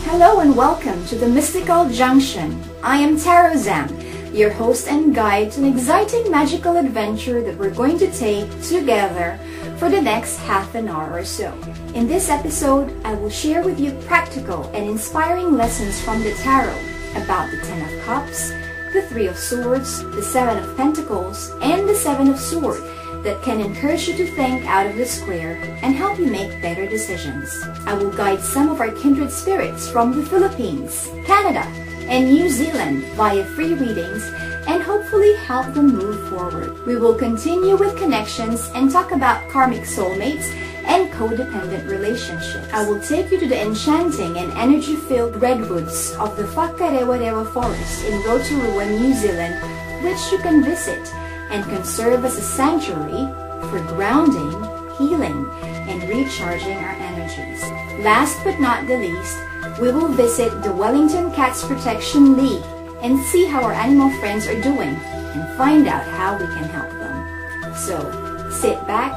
Hello and welcome to the Mystical Junction. I am Tarot Zam, your host and guide to an exciting magical adventure that we're going to take together for the next half an hour or so. In this episode, I will share with you practical and inspiring lessons from the Tarot about the Ten of Cups, the Three of Swords, the Seven of Pentacles, and the Seven of Swords that can encourage you to think out of the square and help you make better decisions. I will guide some of our kindred spirits from the Philippines, Canada, and New Zealand via free readings and hopefully help them move forward. We will continue with connections and talk about karmic soulmates and codependent relationships. I will take you to the enchanting and energy-filled redwoods of the Whakarewarewa Forest in Rotorua, New Zealand, which you can visit and can serve as a sanctuary for grounding, healing, and recharging our energies. Last but not the least, we will visit the Wellington Cats Protection League and see how our animal friends are doing and find out how we can help them. So, sit back,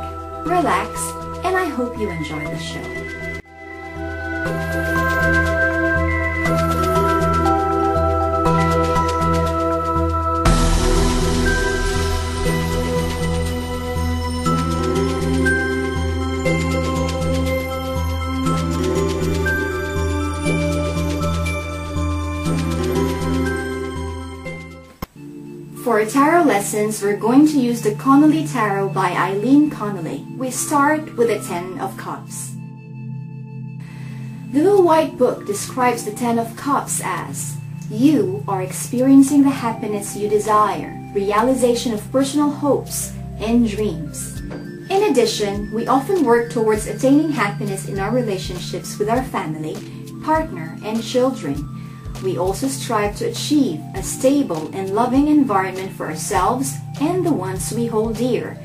relax, and I hope you enjoy the show. For our tarot lessons, we're going to use the Connolly Tarot by Eileen Connolly. We start with the Ten of Cups. The little white book describes the Ten of Cups as, you are experiencing the happiness you desire, realization of personal hopes and dreams. In addition, we often work towards attaining happiness in our relationships with our family, partner, and children. We also strive to achieve a stable and loving environment for ourselves and the ones we hold dear.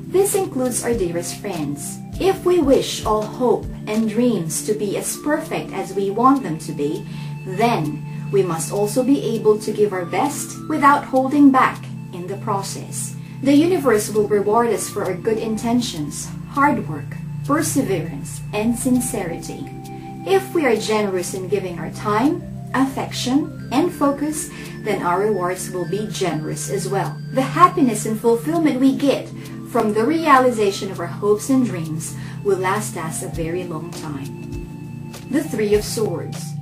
This includes our dearest friends. If we wish all hope and dreams to be as perfect as we want them to be, then we must also be able to give our best without holding back in the process. The universe will reward us for our good intentions, hard work, perseverance, and sincerity. If we are generous in giving our time, affection, and focus, then our rewards will be generous as well. The happiness and fulfillment we get from the realization of our hopes and dreams will last us a very long time. The Three of Swords.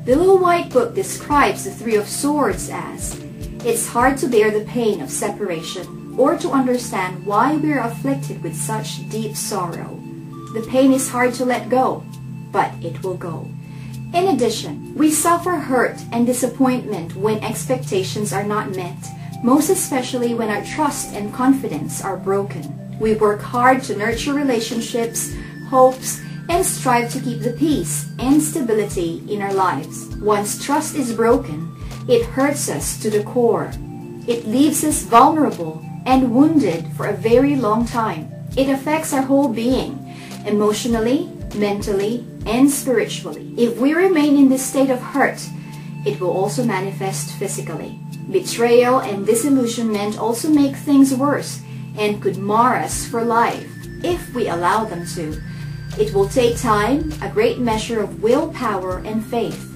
The little white book describes the Three of Swords as, it's hard to bear the pain of separation or to understand why we are afflicted with such deep sorrow. The pain is hard to let go, but it will go. In addition, we suffer hurt and disappointment when expectations are not met, most especially when our trust and confidence are broken. We work hard to nurture relationships, hopes, and strive to keep the peace and stability in our lives. Once trust is broken, it hurts us to the core. It leaves us vulnerable and wounded for a very long time. It affects our whole being, emotionally, mentally, and spiritually. If we remain in this state of hurt, it will also manifest physically. Betrayal and disillusionment also make things worse and could mar us for life if we allow them to. It will take time, a great measure of willpower and faith.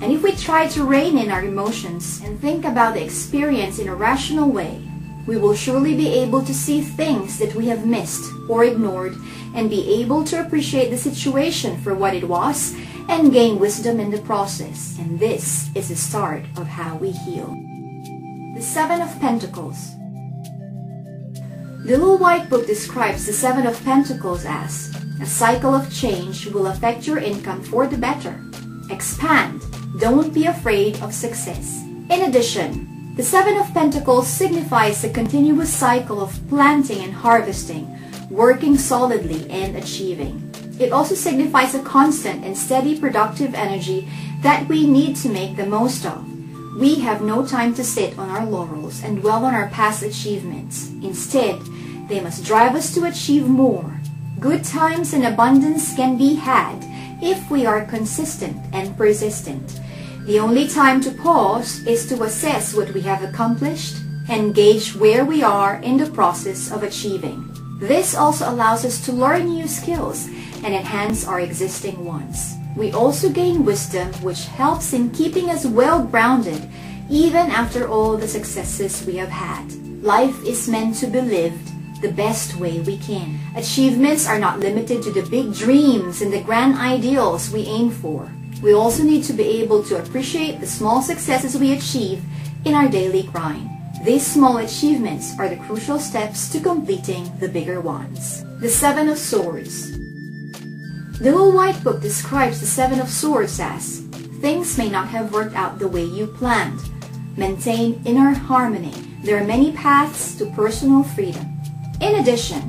And if we try to rein in our emotions and think about the experience in a rational way, we will surely be able to see things that we have missed or ignored and be able to appreciate the situation for what it was and gain wisdom in the process. And this is the start of how we heal. The Seven of Pentacles. The little white book describes the Seven of Pentacles as, a cycle of change will affect your income for the better. Expand. Don't be afraid of success. In addition, the Seven of Pentacles signifies a continuous cycle of planting and harvesting, working solidly and achieving. It also signifies a constant and steady productive energy that we need to make the most of. We have no time to sit on our laurels and dwell on our past achievements. Instead, they must drive us to achieve more. Good times and abundance can be had if we are consistent and persistent. The only time to pause is to assess what we have accomplished and gauge where we are in the process of achieving. This also allows us to learn new skills and enhance our existing ones. We also gain wisdom, which helps in keeping us well-grounded even after all the successes we have had. Life is meant to be lived the best way we can. Achievements are not limited to the big dreams and the grand ideals we aim for. We also need to be able to appreciate the small successes we achieve in our daily grind. These small achievements are the crucial steps to completing the bigger ones. The Seven of Swords. The Little White Book describes the Seven of Swords as, things may not have worked out the way you planned. Maintain inner harmony. There are many paths to personal freedom. In addition,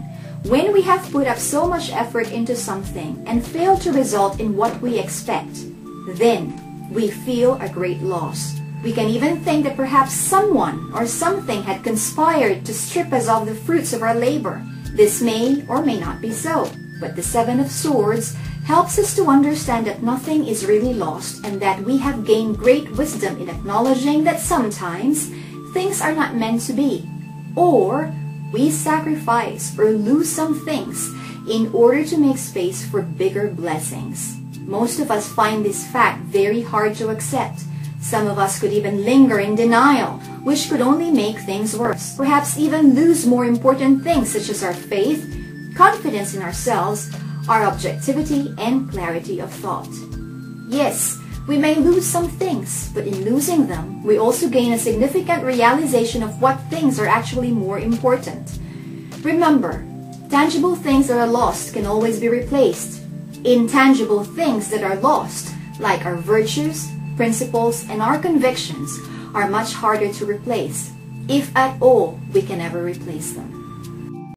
when we have put up so much effort into something and fail to result in what we expect, then we feel a great loss. We can even think that perhaps someone or something had conspired to strip us of the fruits of our labor. This may or may not be so, but the Seven of Swords helps us to understand that nothing is really lost and that we have gained great wisdom in acknowledging that sometimes things are not meant to be, or we sacrifice or lose some things in order to make space for bigger blessings. Most of us find this fact very hard to accept. Some of us could even linger in denial, which could only make things worse. Perhaps even lose more important things such as our faith, confidence in ourselves, our objectivity, and clarity of thought. Yes, we may lose some things, but in losing them, we also gain a significant realization of what things are actually more important. Remember, tangible things that are lost can always be replaced. Intangible things that are lost, like our virtues, principles, and our convictions, are much harder to replace, if at all we can ever replace them.